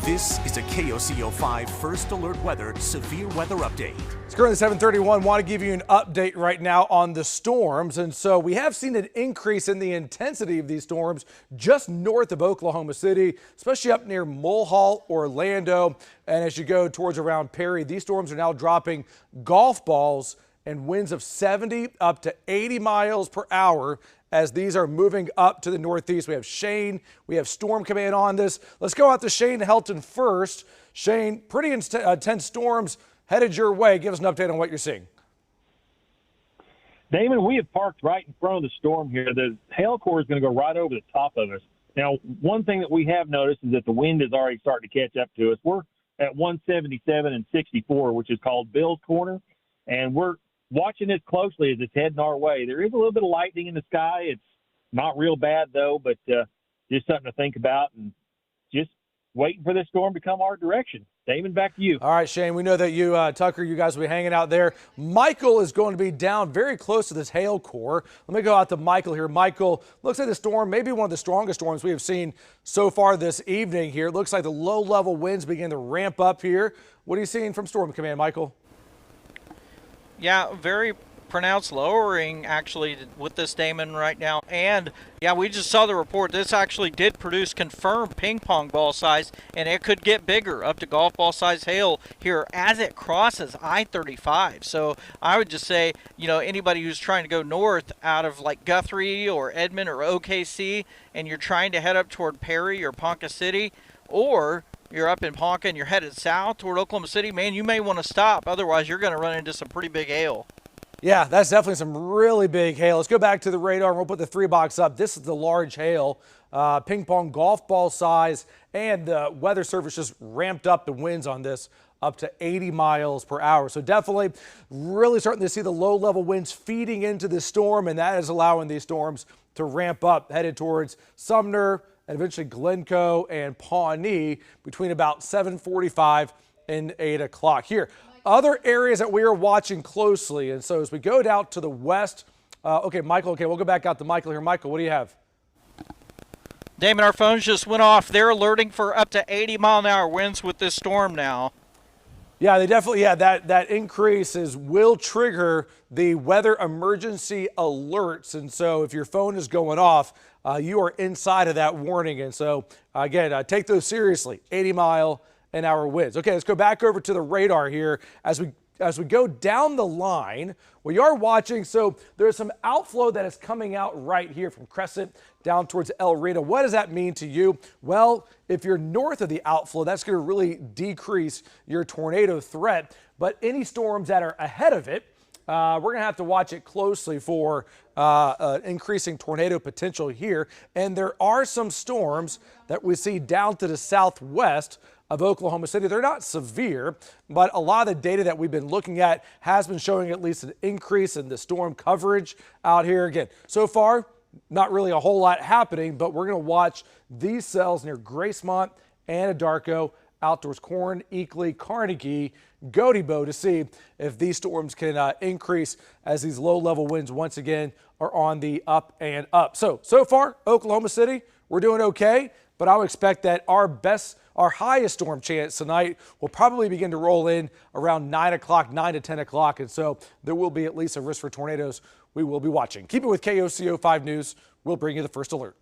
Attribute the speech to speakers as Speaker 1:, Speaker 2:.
Speaker 1: This is a KOCO 5 First Alert Weather Severe Weather Update.
Speaker 2: It's currently 7:31. Want to give you an update right now on the storms. And so we have seen an increase in the intensity of these storms just north of Oklahoma City, especially up near Mulhall, Orlando. And as you go towards around Perry, these storms are now dropping golf balls and winds of 70 up to 80 miles per hour as these are moving up to the northeast. We have Shane, we have Storm Command on this. Let's go out to Shane Helton first. Shane, pretty intense storms headed your way. Give us an update on what you're seeing.
Speaker 3: Damon, we have parked right in front of the storm here. The hail core is going to go right over the top of us. Now, one thing that we have noticed is that the wind is already starting to catch up to us. We're at 177 and 64, which is called Bill's Corner, and we're watching this closely as it's heading our way. There is a little bit of lightning in the sky. It's not real bad, though, but just something to think about and just waiting for this storm to come our direction. Damon, back to you.
Speaker 2: All right, Shane, we know that you, Tucker, you guys will be hanging out there. Michael is going to be down very close to this hail core. Let me go out to Michael here. Michael, looks like the storm, maybe one of the strongest storms we have seen so far this evening here. It looks like the low-level winds begin to ramp up here. What are you seeing from Storm Command, Michael?
Speaker 4: Yeah, very pronounced lowering actually with this, Damon, right now. And yeah, we just saw the report. This actually did produce confirmed ping pong ball size, and it could get bigger up to golf ball size hail here as it crosses I-35. So I would just say, you know, anybody who's trying to go north out of like Guthrie or Edmond or OKC, and you're trying to head up toward Perry or Ponca City, or you're up in Ponca and you're headed south toward Oklahoma City, man, you may want to stop. Otherwise, you're going to run into some pretty big hail.
Speaker 2: Yeah, that's definitely some really big hail. Let's go back to the radar and we'll put the 3-box up. This is the large hail, ping pong golf ball size, and the weather service just ramped up the winds on this up to 80 miles per hour. So definitely really starting to see the low level winds feeding into the storm, and that is allowing these storms to ramp up headed towards Sumner and eventually Glencoe and Pawnee between about 7:45 and 8 o'clock here. Other areas that we are watching closely, and so as we go down to the west, okay, Michael, okay, we'll go back out to Michael here. Michael, what do you have?
Speaker 4: Damon, our phones just went off. They're alerting for up to 80-mile-an-hour winds with this storm now.
Speaker 2: Yeah, they definitely, yeah, that increase will trigger the weather emergency alerts. And so if your phone is going off, you are inside of that warning. And so, again, take those seriously, 80-mile-an-hour winds. Okay, let's go back over to the radar here as we go down the line. We are watching, so there's some outflow that is coming out right here from Crescent down towards El Reno. What does that mean to you? Well, if you're north of the outflow, that's going to really decrease your tornado threat. But any storms that are ahead of it, we're going to have to watch it closely for increasing tornado potential here. And there are some storms that we see down to the southwest of Oklahoma City. They're not severe, but a lot of the data that we've been looking at has been showing at least an increase in the storm coverage out here. Again, so far, not really a whole lot happening, but we're going to watch these cells near Gracemont, Anadarko, out towards Corn, Eakley, Carnegie, Gotebo to see if these storms can increase as these low-level winds once again are on the up and up. So far, Oklahoma City, we're doing okay, but I would expect that our highest storm chance tonight will probably begin to roll in around 9 o'clock, 9 to 10 o'clock. And so there will be at least a risk for tornadoes we will be watching. Keep it with KOCO 5 News. We'll bring you the first alert.